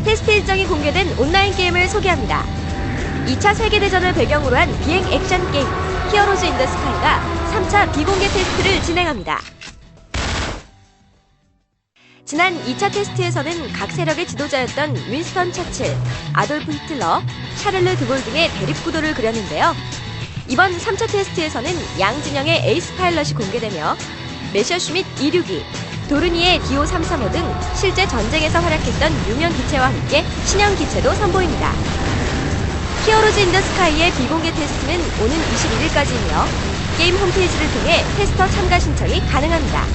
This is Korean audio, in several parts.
테스트 일정이 공개된 온라인 게임을 소개합니다. 2차 세계대전을 배경으로 한 비행 액션 게임 히어로즈 인 더 스카이가 3차 비공개 테스트를 진행합니다. 지난 2차 테스트에서는 각 세력의 지도자였던 윈스턴 처칠, 아돌프 히틀러, 샤를르 드골 등의 대립구도를 그렸는데요. 이번 3차 테스트에서는 양 진영의 에이스 파일럿이 공개되며 메셔슈밋 262, 도르니의 DO335 등 실제 전쟁에서 활약했던 유명 기체와 함께 신형 기체도 선보입니다. 히어로즈 인 더 스카이의 비공개 테스트는 오는 21일까지이며 게임 홈페이지를 통해 테스터 참가 신청이 가능합니다.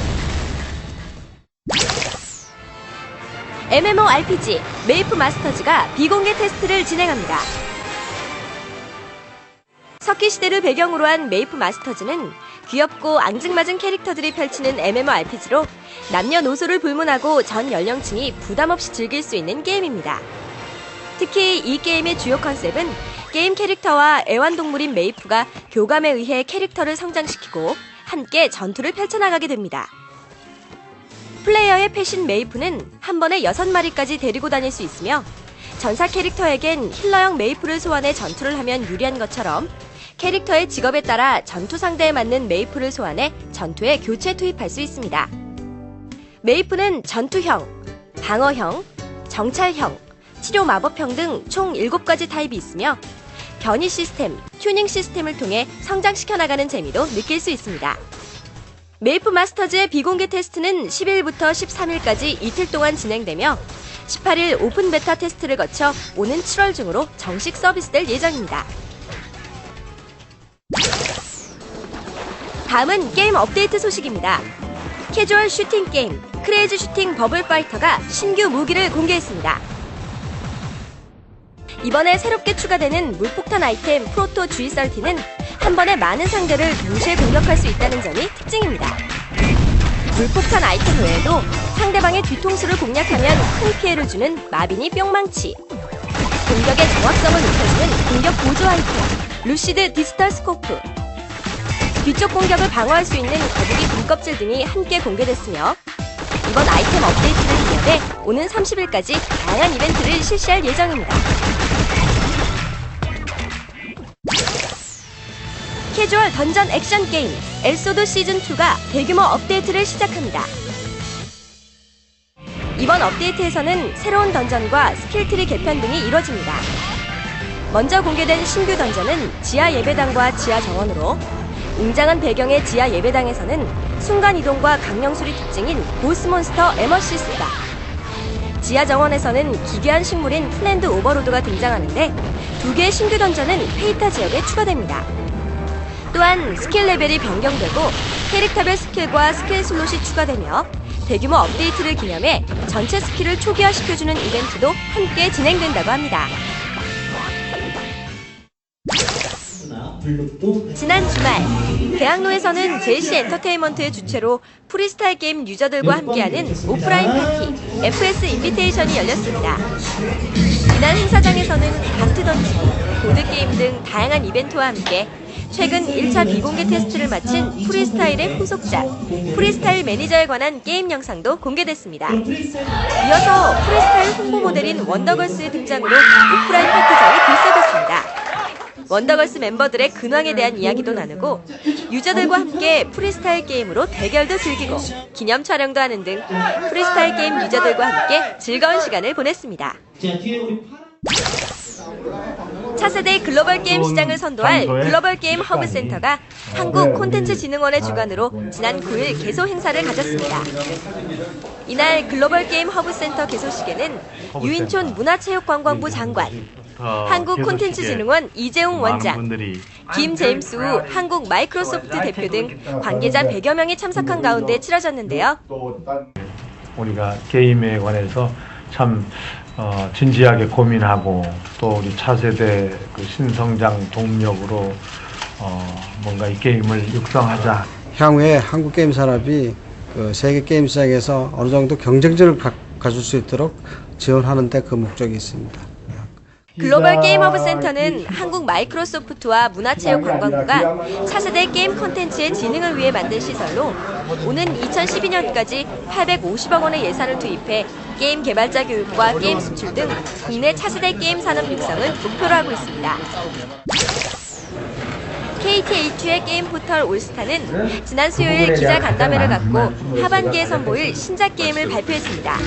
MMORPG 메이프 마스터즈가 비공개 테스트를 진행합니다. 석기 시대를 배경으로 한 메이프 마스터즈는 귀엽고 앙증맞은 캐릭터들이 펼치는 MMORPG로 남녀노소를 불문하고 전 연령층이 부담없이 즐길 수 있는 게임입니다. 특히 이 게임의 주요 컨셉은 게임 캐릭터와 애완동물인 메이프가 교감에 의해 캐릭터를 성장시키고 함께 전투를 펼쳐나가게 됩니다. 플레이어의 펫인 메이프는 한 번에 6마리까지 데리고 다닐 수 있으며 전사 캐릭터에겐 힐러형 메이프를 소환해 전투를 하면 유리한 것처럼 캐릭터의 직업에 따라 전투 상대에 맞는 메이프를 소환해 전투에 교체 투입할 수 있습니다. 메이프는 전투형, 방어형, 정찰형, 치료 마법형 등 총 7가지 타입이 있으며 변이 시스템, 튜닝 시스템을 통해 성장시켜 나가는 재미도 느낄 수 있습니다. 메이프 마스터즈의 비공개 테스트는 10일부터 13일까지 이틀 동안 진행되며 18일 오픈 베타 테스트를 거쳐 오는 7월 중으로 정식 서비스될 예정입니다. 다음은 게임 업데이트 소식입니다. 캐주얼 슈팅 게임 크레이지 슈팅 버블 파이터가 신규 무기를 공개했습니다. 이번에 새롭게 추가되는 물폭탄 아이템 프로토 G30는 한 번에 많은 상대를 동시에 공격할 수 있다는 점이 특징입니다. 물폭탄 아이템 외에도 상대방의 뒤통수를 공략하면 큰 피해를 주는 마비니 뿅망치, 공격의 정확성을 높여주는 공격 보조 아이템 루시드 디지털 스코프, 뒤쪽 공격을 방어할 수 있는 거북이 등껍질 등이 함께 공개됐으며 이번 아이템 업데이트를 기념해 오는 30일까지 다양한 이벤트를 실시할 예정입니다. 캐주얼 던전 액션 게임 엘소드 시즌2가 대규모 업데이트를 시작합니다. 이번 업데이트에서는 새로운 던전과 스킬트리 개편 등이 이뤄집니다. 먼저 공개된 신규 던전은 지하 예배당과 지하 정원으로 웅장한 배경의 지하 예배당에서는 순간이동과 강령술이 특징인 보스몬스터 에머시스가, 지하 정원에서는 기괴한 식물인 플랜드 오버로드가 등장하는데 2개의 신규 던전은 페이타 지역에 추가됩니다. 또한 스킬 레벨이 변경되고 캐릭터별 스킬과 스킬 슬롯이 추가되며 대규모 업데이트를 기념해 전체 스킬을 초기화시켜주는 이벤트도 함께 진행된다고 합니다. 지난 주말 대학로에서는 JC 엔터테인먼트의 주최로 프리스타일 게임 유저들과 함께하는 오프라인 파티 FS 인비테이션이 열렸습니다. 이날 행사장에서는 다트 던지기, 보드게임 등 다양한 이벤트와 함께 최근 1차 비공개 테스트를 마친 프리스타일의 후속작 프리스타일 매니저에 관한 게임 영상도 공개됐습니다. 이어서 프리스타일 홍보 모델인 원더걸스의 등장으로 오프라인 파티장이 들썩였습니다. 원더걸스 멤버들의 근황에 대한 이야기도 나누고 유저들과 함께 프리스타일 게임으로 대결도 즐기고 기념 촬영도 하는 등 프리스타일 게임 유저들과 함께 즐거운 시간을 보냈습니다. 차세대 글로벌 게임 시장을 선도할 글로벌 게임 허브 센터가 한국콘텐츠진흥원의 주관으로 지난 9일 개소 행사를 가졌습니다. 이날 글로벌 게임 허브 센터 개소식에는 유인촌 문화체육관광부 장관, 한국콘텐츠진흥원 이재용 원장, 김제임스 우 한국 마이크로소프트 대표 등 관계자 100여 명이 참석한 가운데 치러졌는데요. 우리가 게임에 관해서 참 진지하게 고민하고 또 우리 차세대 그 신성장 동력으로 뭔가 이 게임을 육성하자 향후에 한국 게임 산업이 그 세계 게임 시장에서 어느 정도 경쟁력을 가질 수 있도록 지원하는 데 그 목적이 있습니다. 글로벌 게임 허브 센터는 한국 마이크로소프트와 문화체육관광부가 차세대 게임 콘텐츠의 진흥을 위해 만든 시설로 오는 2012년까지 850억 원의 예산을 투입해 게임 개발자 교육과 게임 수출 등 국내 차세대 게임 산업 육성을 목표로 하고 있습니다. KTH2의 게임 포털 올스타는 지난 수요일 기자 간담회를 갖고 하반기에 선보일 신작 게임을 발표했습니다.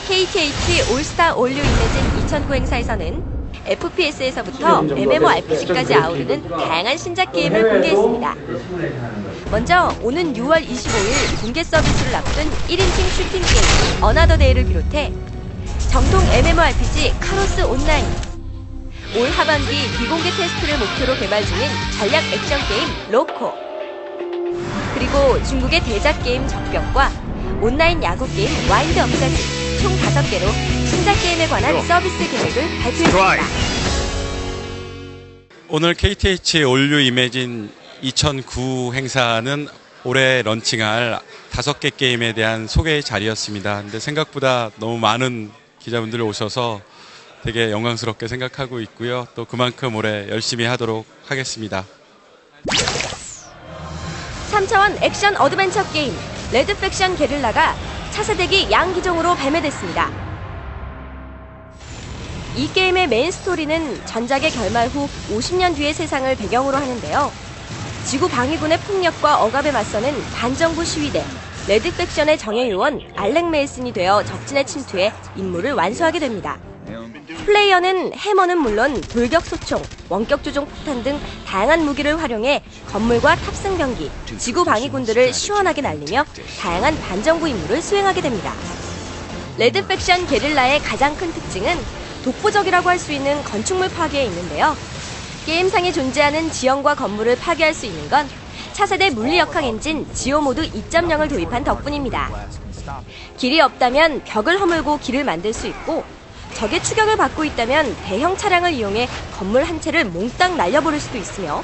KTH 올스타 올류 이매진 2009 행사에서는 FPS에서부터 MMORPG까지 아우르는 다양한 신작 게임을 공개했습니다. 먼저 오는 6월 25일 공개 서비스를 앞둔 1인칭 슈팅 게임 어나더 데이를 비롯해 정통 MMORPG 카로스 온라인, 올 하반기 비공개 테스트를 목표로 개발 중인 전략 액션 게임 로코, 그리고 중국의 대작 게임 적벽과 온라인 야구 게임 와인드업까지 총 5개로 신작 게임에 관한 서비스 계획을 발표했습니다. 오늘 KTH 올류 이매진 2009 행사는 올해 런칭할 5개 게임에 대한 소개의 자리였습니다. 근데 생각보다 너무 많은 기자분들이 오셔서 되게 영광스럽게 생각하고 있고요. 또 그만큼 올해 열심히 하도록 하겠습니다. 3차원 액션 어드벤처 게임 레드 팩션 게릴라가 차세대기 양기종으로 발매됐습니다. 이 게임의 메인 스토리는 전작의 결말 후 50년 뒤의 세상을 배경으로 하는데요. 지구 방위군의 폭력과 억압에 맞서는 반정부 시위대 레드 팩션의 정예요원 알렉 메이슨이 되어 적진에 침투해 임무를 완수하게 됩니다. 플레이어는 해머는 물론 돌격 소총, 원격 조종 폭탄 등 다양한 무기를 활용해 건물과 탑승 병기, 지구 방위군들을 시원하게 날리며 다양한 반정부 임무를 수행하게 됩니다. 레드 팩션 게릴라의 가장 큰 특징은 독보적이라고 할 수 있는 건축물 파괴에 있는데요. 게임상에 존재하는 지형과 건물을 파괴할 수 있는 건 차세대 물리역학 엔진 지오모드 2.0을 도입한 덕분입니다. 길이 없다면 벽을 허물고 길을 만들 수 있고, 적의 추격을 받고 있다면 대형 차량을 이용해 건물 한 채를 몽땅 날려버릴 수도 있으며,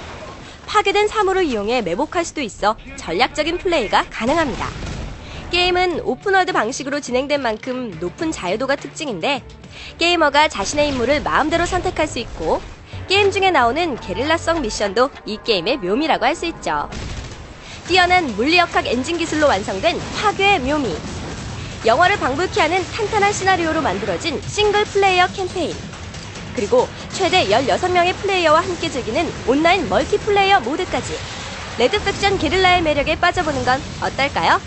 파괴된 사물을 이용해 매복할 수도 있어 전략적인 플레이가 가능합니다. 게임은 오픈월드 방식으로 진행된 만큼 높은 자유도가 특징인데, 게이머가 자신의 임무를 마음대로 선택할 수 있고, 게임 중에 나오는 게릴라성 미션도 이 게임의 묘미라고 할 수 있죠. 뛰어난 물리역학 엔진 기술로 완성된 파괴의 묘미, 영화를 방불케 하는 탄탄한 시나리오로 만들어진 싱글 플레이어 캠페인, 그리고 최대 16명의 플레이어와 함께 즐기는 온라인 멀티플레이어 모드까지 레드 팩션 게릴라의 매력에 빠져보는 건 어떨까요?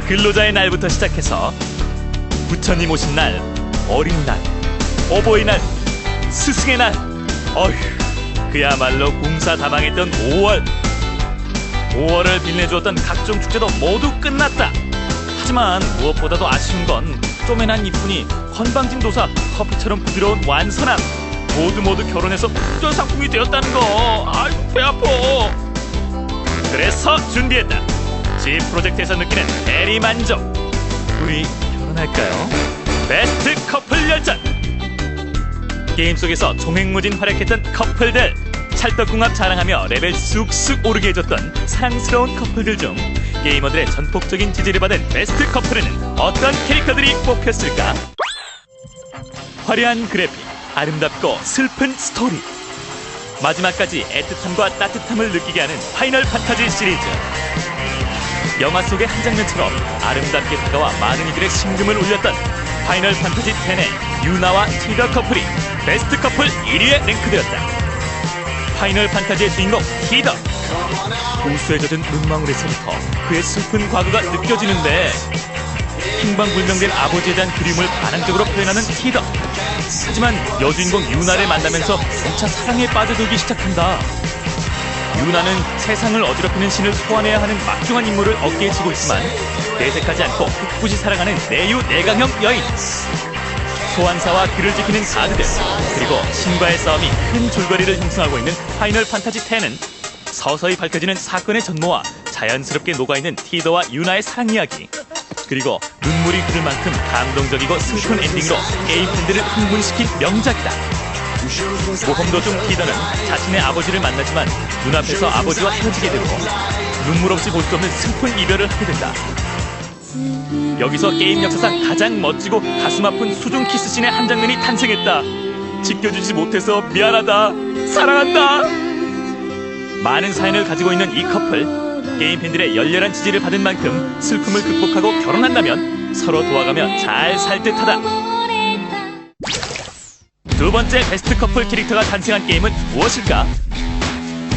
근로자의 날부터 시작해서 부처님 오신 날, 어린날, 어버이날, 스승의 날, 어휴, 그야말로 공사 다망했던 5월. 5월을 빛내주었던 각종 축제도 모두 끝났다. 하지만 무엇보다도 아쉬운 건 쪼매난 이쁜이, 건방진 도사, 커피처럼 부드러운 완선함, 모두 결혼해서 국전 상품이 되었다는 거. 아유, 배 아파. 그래서 준비했다. G 프로젝트에서 느끼는 대리만족. 우리 결혼할까요? 베스트 커플 열전. 게임 속에서 종횡무진 활약했던 커플들, 찰떡궁합 자랑하며 레벨 쑥쑥 오르게 해줬던 사랑스러운 커플들 중 게이머들의 전폭적인 지지를 받은 베스트 커플에는 어떤 캐릭터들이 뽑혔을까? 화려한 그래픽, 아름답고 슬픈 스토리, 마지막까지 애틋함과 따뜻함을 느끼게 하는 파이널 판타지 시리즈. 영화 속의 한 장면처럼 아름답게 다가와 많은 이들의 심금을 울렸던 파이널 판타지 10의 유나와 티더 커플이 베스트 커플 1위에 랭크되었다. 파이널 판타지의 주인공 티더, 우수에 젖은 눈망울에서부터 그의 슬픈 과거가 느껴지는데, 행방불명된 아버지에 대한 그리움을 반항적으로 표현하는 티더. 하지만 여주인공 유나를 만나면서 점차 사랑에 빠져들기 시작한다. 유나는 세상을 어지럽히는 신을 소환해야 하는 막중한 임무를 어깨에 지고 있지만 내색하지 않고 꿋꿋이 살아가는 내유 내강형 여인. 소환사와 그를 지키는 가드들, 그리고 신과의 싸움이 큰 줄거리를 형성하고 있는 파이널 판타지 10은 서서히 밝혀지는 사건의 전모와 자연스럽게 녹아있는 티더와 유나의 사랑 이야기, 그리고 눈물이 흐를 만큼 감동적이고 슬픈 엔딩으로 게임 팬들을 흥분시킨 명작이다. 모험도 중 기더는 자신의 아버지를 만나지만 눈앞에서 아버지와 헤어지게 되고 눈물 없이 볼 수 없는 슬픈 이별을 하게 된다. 여기서 게임 역사상 가장 멋지고 가슴 아픈 수중 키스씬의 한 장면이 탄생했다. 지켜주지 못해서 미안하다. 사랑한다. 많은 사연을 가지고 있는 이 커플. 게임 팬들의 열렬한 지지를 받은 만큼 슬픔을 극복하고 결혼한다면 서로 도와가며 잘 살 듯하다. 두 번째 베스트 커플 캐릭터가 탄생한 게임은 무엇일까?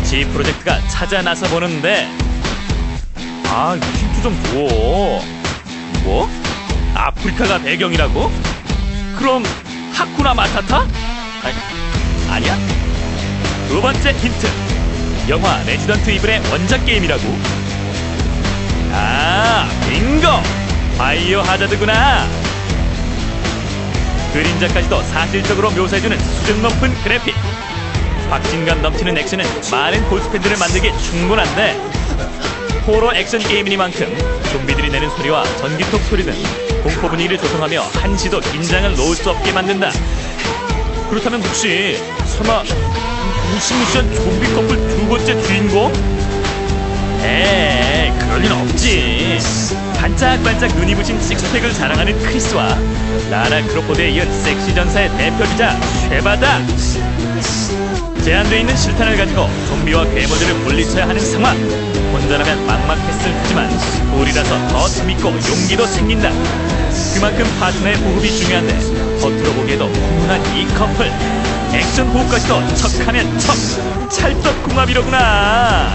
G 프로젝트가 찾아 나서 보는데 힌트 좀 줘. 뭐? 아프리카가 배경이라고? 그럼 하쿠나 마타타? 아니야? 두 번째 힌트. 영화 레지던트 이블의 원작 게임이라고? 빙고! 바이오 하자드구나. 그림자까지도 사실적으로 묘사해주는 수준 높은 그래픽, 박진감 넘치는 액션은 많은 골수팬들을 만들기에 충분한데 호러 액션 게임이니만큼 좀비들이 내는 소리와 전기톱 소리 등 공포 분위기를 조성하며 한시도 긴장을 놓을 수 없게 만든다. 그렇다면 혹시 설마 무시무시한 좀비 커플 두 번째 주인공? 그럴 리는 없지. 반짝반짝 눈이 부신 식스팩을 자랑하는 크리스와 라라 크로포드에 이은 섹시 전사의 대표주자 쉐바다. 제한되어 있는 실탄을 가지고 좀비와 괴물들을 물리쳐야 하는 상황. 혼자라면 막막했을 테지만 둘이라서 더 재밌고 용기도 생긴다. 그만큼 파트너의 호흡이 중요한데 겉으로 보기에도 훈훈한 이 커플. 액션 호흡까지도 척하면 척. 찰떡궁합이로구나.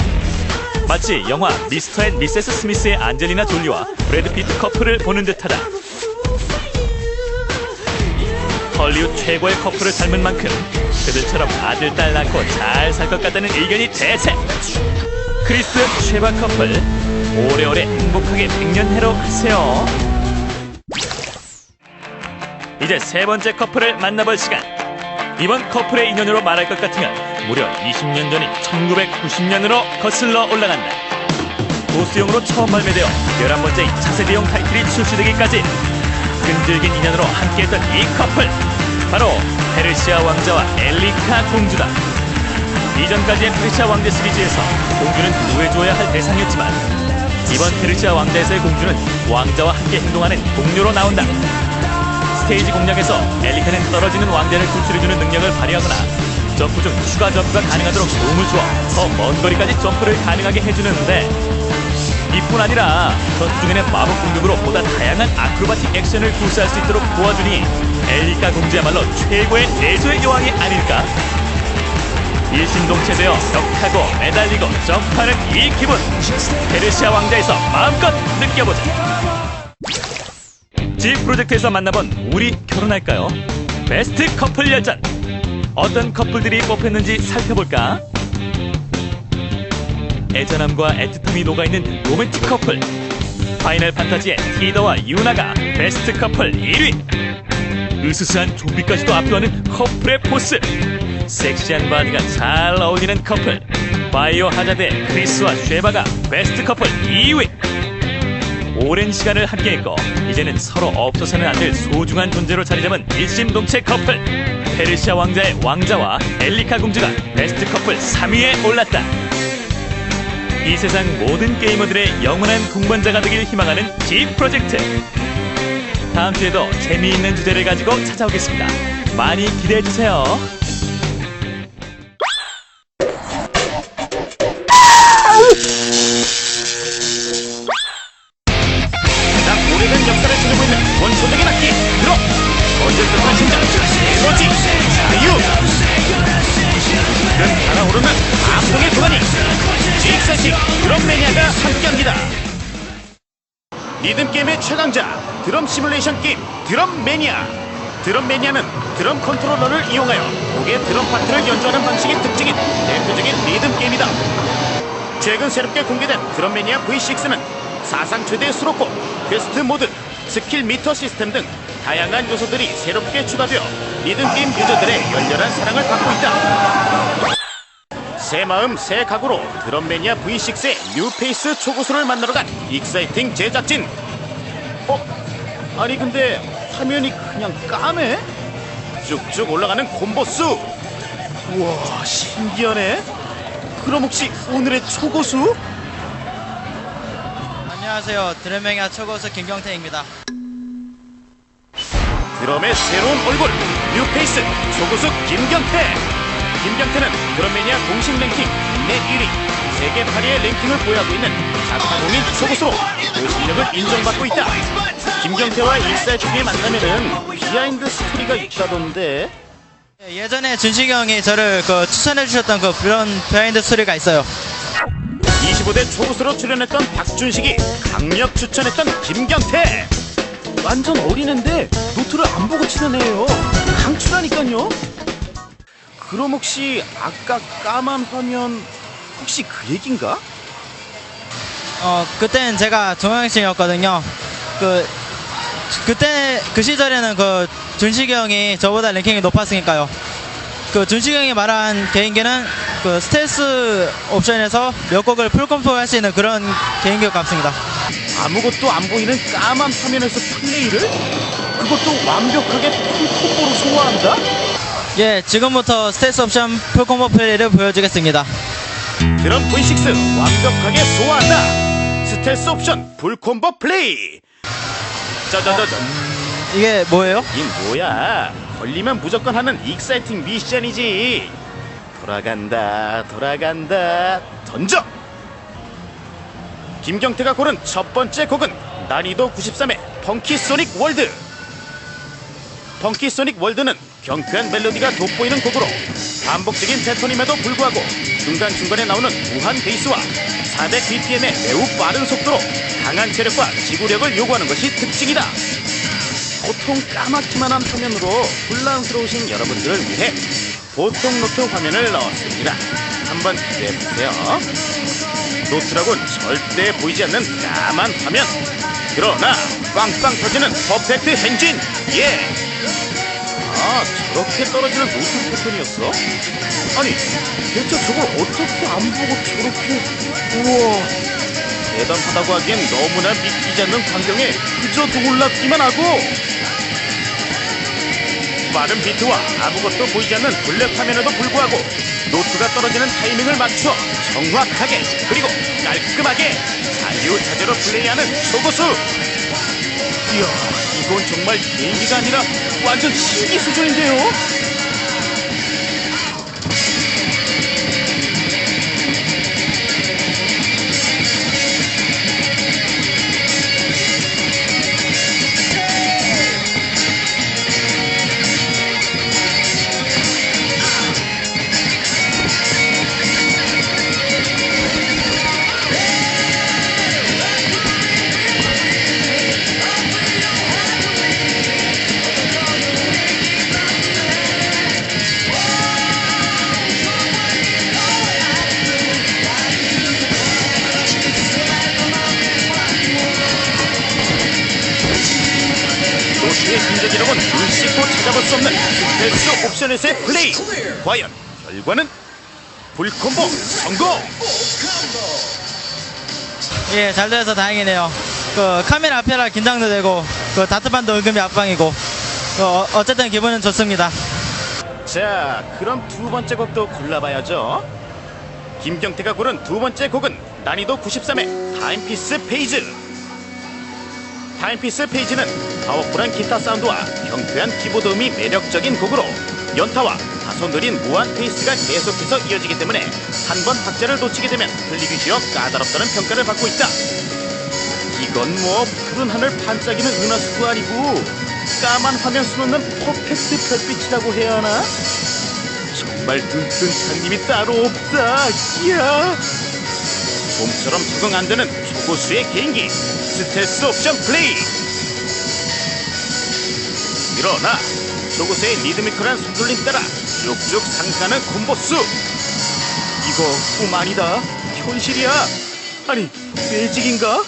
마치 영화 미스터 앤 미세스 스미스의 안젤리나 졸리와 브래드 피트 커플을 보는 듯하다. 헐리우드 최고의 커플을 닮은 만큼 그들처럼 아들, 딸 낳고 잘 살 것 같다는 의견이 대세. 크리스, 쉐바 커플 오래오래 행복하게 100년 하세요. 이제 세 번째 커플을 만나볼 시간. 이번 커플의 인연으로 말할 것 같으면 무려 20년 전인 1990년으로 거슬러 올라간다. 보스용으로 처음 발매되어 11번째인 차세대용 타이틀이 출시되기까지 끈질긴 인연으로 함께했던 이 커플, 바로 페르시아 왕자와 엘리카 공주다. 이전까지의 페르시아 왕자 시리즈에서 공주는 구해줘야 할 대상이었지만 이번 페르시아 왕자에서의 공주는 왕자와 함께 행동하는 동료로 나온다. 스테이지 공략에서 엘리카는 떨어지는 왕자를 구출해주는 능력을 발휘하거나 점프 중 추가 점프가 가능하도록 도움을 주어 더 먼 거리까지 점프를 가능하게 해주는데, 이뿐 아니라 전투 중에는 마법 공격으로 보다 다양한 아크로바틱 액션을 구사할 수 있도록 도와주니 엘리카 공주야말로 최고의 내조의 여왕이 아닐까? 일심동체되어 벽하고 매달리고 점프하는 이 기분, 페르시아 왕자에서 마음껏 느껴보자. G 프로젝트에서 만나본 우리 결혼할까요? 베스트 커플 열전. 어떤 커플들이 뽑혔는지 살펴볼까? 애잔함과 애틋함이 녹아있는 로맨틱 커플. 파이널 판타지의 티더와 유나가 베스트 커플 1위. 으스스한 좀비까지도 압도하는 커플의 포스. 섹시한 바디가 잘 어울리는 커플. 바이오 하자드의 크리스와 쉐바가 베스트 커플 2위. 오랜 시간을 함께했고 이제는 서로 없어서는 안 될 소중한 존재로 자리잡은 일심동체 커플. 페르시아 왕자의 왕자와 엘리카 공주가 베스트 커플 3위에 올랐다. 이 세상 모든 게이머들의 영원한 동반자가 되길 희망하는 G 프로젝트. 다음 주에도 재미있는 주제를 가지고 찾아오겠습니다. 많이 기대해주세요. 오래된 역사를 지니고 있는 원초적인 악기 드럼. 언제부터 심장 에너지 자유. 지금 달아오르는 감동의 도가니 G-익사이팅 드럼 매니아가 함께합니다. 리듬게임의 최강자 드럼 시뮬레이션 게임 드럼 매니아. 드럼 매니아는 드럼 컨트롤러를 이용하여 곡의 드럼 파트를 연주하는 방식이 특징인 대표적인 리듬게임이다. 최근 새롭게 공개된 드럼 매니아 V6는 사상 최대 수록곡, 퀘스트 모드, 스킬 미터 시스템 등 다양한 요소들이 새롭게 추가되어 리듬게임 유저들의 열렬한 사랑을 받고 있다. 새 마음 새 각오로 드럼 매니아 V6의 뉴페이스 초고수를 만나러 간 익사이팅 제작진. 아니 근데 화면이 그냥 까매? 쭉쭉 올라가는 콤보수. 우와 신기하네. 그럼 혹시 오늘의 초고수? 안녕하세요. 드럼맹야 초고수 김경태입니다. 드럼의 새로운 얼굴 뉴페이스 초고수 김경태. 김경태는 드럼매니아 공식 랭킹 국내 1위, 세계 8위의 랭킹을 보유하고 있는 자타공인 초고수로 그 실력을 인정받고 있다. 김경태와 익살중의 만남에는 비하인드 스토리가 있다던데. 예전에 준식이 형이 저를 추천해 주셨던 그런 비하인드 스토리가 있어요. 25대 초고수로 출연했던 박준식이 강력 추천했던 김경태. 완전 어린애인데 노트를 안 보고 치는 애예요. 강추라니까요. 그럼 혹시 아까 까만 화면 혹시 그 얘긴가? 그때는 제가 종영생이었거든요. 그때 그 시절에는 준식이 형이 저보다 랭킹이 높았으니까요. 준식이 형이 말한 개인기는 스텔스 옵션에서 몇 곡을 풀컴포 할 수 있는 그런 개인기 같습니다. 아무것도 안 보이는 까만 화면에서 플레이를? 그것도 완벽하게 풀콤보로 소화한다? 예, 지금부터 스텔스 옵션 풀콤보 플레이를 보여주겠습니다. 드럼 V6 완벽하게 소화한다. 스텔스 옵션 풀콤보 플레이. 짜자자잔. 이게 뭐예요? 이 뭐야? 걸리면 무조건 하는 익사이팅 미션이지. 돌아간다 돌아간다 던져. 김경태가 고른 첫 번째 곡은 난이도 93의 펑키소닉 월드. 펑키소닉 월드는 경쾌한 멜로디가 돋보이는 곡으로 반복적인 패턴임에도 불구하고 중간중간에 나오는 무한 베이스와 400bpm의 매우 빠른 속도로 강한 체력과 지구력을 요구하는 것이 특징이다. 보통 까맣기만 한 화면으로 혼란스러우신 여러분들을 위해 보통 노트 화면을 넣었습니다. 한번 기대해보세요. 노트라곤 절대 보이지 않는 까만 화면. 그러나 빵빵 터지는 퍼펙트 행진. 예. 아 저렇게 떨어지는 노트 패턴이었어? 아니 대체 저걸 어떻게 안 보고 저렇게. 우와 대단하다고 하기엔 너무나 믿기지 않는 광경에 그저 놀랍기만 하고, 빠른 비트와 아무것도 보이지 않는 블랙 화면에도 불구하고 노트가 떨어지는 타이밍을 맞춰 정확하게 그리고 깔끔하게 자유자재로 플레이하는 초고수. 이야 이건 정말 개인기가 아니라 완전 신기 수준인데요. 노트의 진짜 기록은 눈씻고 찾아볼 수 없는 스텔스 옵션에서의 플레이. 과연 결과는? 풀콤보 성공! 예, 잘 돼서 다행이네요. 카메라 앞이라 긴장도 되고 다트판도 은근히 앞방이고 어쨌든 기분은 좋습니다. 자 그럼 두 번째 곡도 골라봐야죠. 김경태가 고른 두 번째 곡은 난이도 93의 타임피스 페이즈. 타임피스 페이지는 파워풀한 기타 사운드와 경쾌한 키보드음이 매력적인 곡으로 연타와 다소 느린 무한 페이스가 계속해서 이어지기 때문에 한 번 박자를 놓치게 되면 흘리기 쉬워 까다롭다는 평가를 받고 있다. 이건 뭐 푸른 하늘 반짝이는 은하수도 아니고 까만 화면 수놓는 퍼펙트 별빛이라고 해야 하나? 정말 눈뜬 장님이 따로 없다. 이야 봄처럼 적응 안 되는 초고수의 개인기 스텔스 옵션 플레이. 그러나 초고수의 리드미컬한 손돌림 따라 쭉쭉 상승하는 콤보수. 이거 꿈 아니다. 현실이야. 아니 매직인가?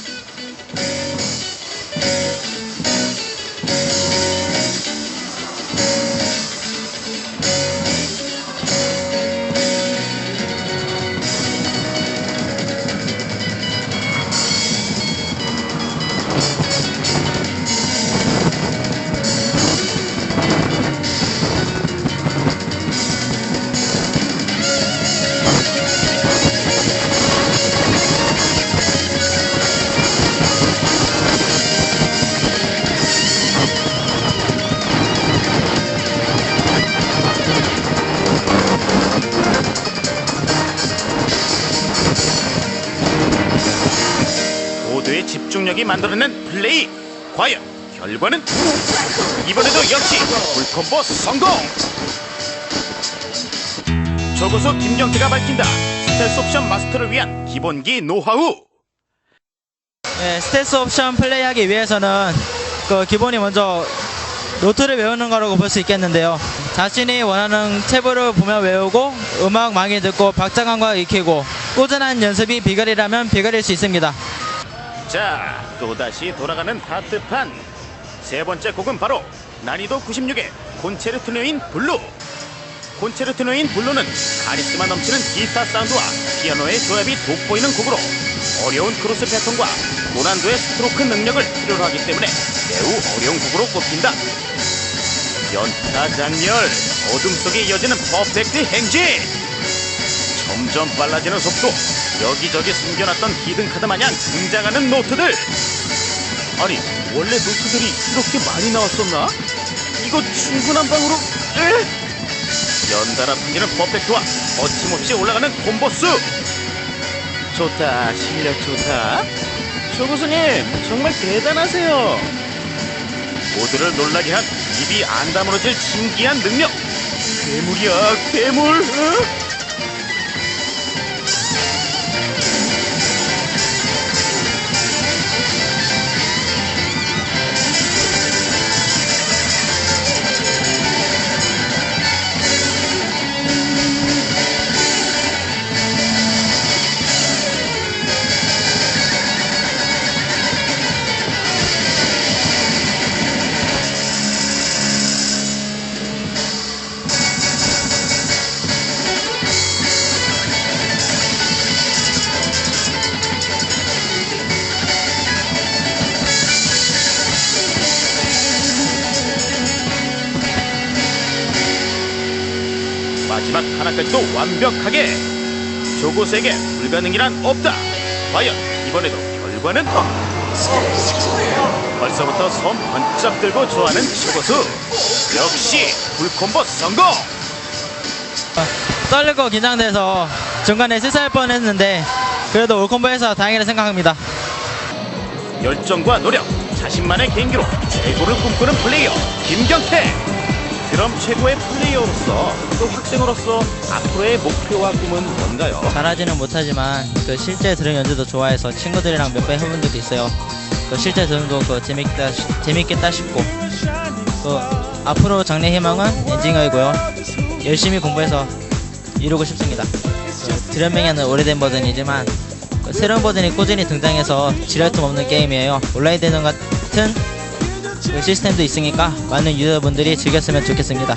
만들어낸 플레이. 과연 결과는? 이번에도 역시 풀콤보 성공. 조고수 김경태가 밝힌다. 스텔스 옵션 마스터를 위한 기본기 노하우. 네, 스텔스 옵션 플레이하기 위해서는 그 기본이 먼저 노트를 외우는 거라고 볼 수 있겠는데요. 자신이 원하는 탭을 보며 외우고 음악 많이 듣고 박자감과 익히고 꾸준한 연습이 비결이라면 비결일 수 있습니다. 자, 또다시 돌아가는 하트판. 세 번째 곡은 바로 난이도 96의 콘체르토노인 블루. 콘체르토노인 블루는 카리스마 넘치는 기타 사운드와 피아노의 조합이 돋보이는 곡으로 어려운 크로스 패턴과 고난도의 스트로크 능력을 필요로 하기 때문에 매우 어려운 곡으로 꼽힌다. 연타 장렬, 어둠 속에 이어지는 퍼펙트 행진. 점점 빨라지는 속도, 여기저기 숨겨놨던 히든카드 마냥 등장하는 노트들. 아니, 원래 노트들이 이렇게 많이 나왔었나? 이거 충분한 방으로 연달아 풍기는 퍼펙트와 거침없이 올라가는 콤보수. 좋다, 실력 좋다. 조교수님 정말 대단하세요. 모두를 놀라게 한 입이 안 다물어질 신기한 능력. 괴물이야, 괴물. 마지막 하나까지도 완벽하게. 조고수에게 불가능이란 없다. 과연 이번에도 결과는? 벌써부터 손 번쩍 들고 좋아하는 조고수. 역시 풀콤보 성공. 떨리고 긴장돼서 중간에 실수할 뻔했는데 그래도 올콤보해서 다행이라 생각합니다. 열정과 노력, 자신만의 개인기로 최고를 꿈꾸는 플레이어 김경태. 그럼 최고의 플레이어로서 또 학생으로서 앞으로의 목표와 꿈은 뭔가요? 잘하지는 못하지만 그 실제 들은 연주도 좋아해서 친구들이랑 몇 번 해본 적도 있어요. 그 실제 들은 거 재밌겠다 싶고 또 앞으로 장래 희망은 엔지니어이고요. 열심히 공부해서 이루고 싶습니다. 드럼맹이는 오래된 버전이지만 새로운 버전이 꾸준히 등장해서 지랄 틈 없는 게임이에요. 온라인 대전 같은 시스템도 있으니까 많은 유저분들이 즐겼으면 좋겠습니다.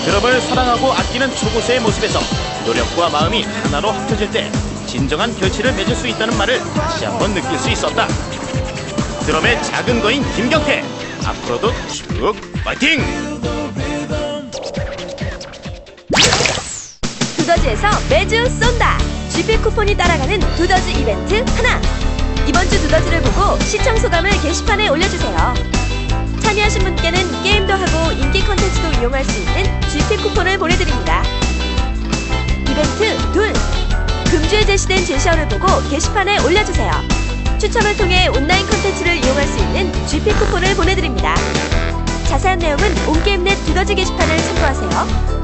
드럼을 사랑하고 아끼는 초고수의 모습에서 노력과 마음이 하나로 합쳐질 때 진정한 결실을 맺을 수 있다는 말을 다시 한번 느낄 수 있었다. 드럼의 작은 거인 김경태, 앞으로도 쭉 파이팅! 두더지에서 매주 쏜다. GP 쿠폰이 따라가는 두더지 이벤트 하나. 이번 주 두더지를 보고 시청 소감을 게시판에 올려주세요. 참여하신 분께는 게임도 하고 인기 컨텐츠도 이용할 수 있는 GP 쿠폰을 보내드립니다. 이벤트 둘. 금주에 제시된 제시어를 보고 게시판에 올려주세요. 추첨을 통해 온라인 컨텐츠를 이용할 수 있는 GP 쿠폰을 보내드립니다. 자세한 내용은 온게임넷 두더지 게시판을 참고하세요.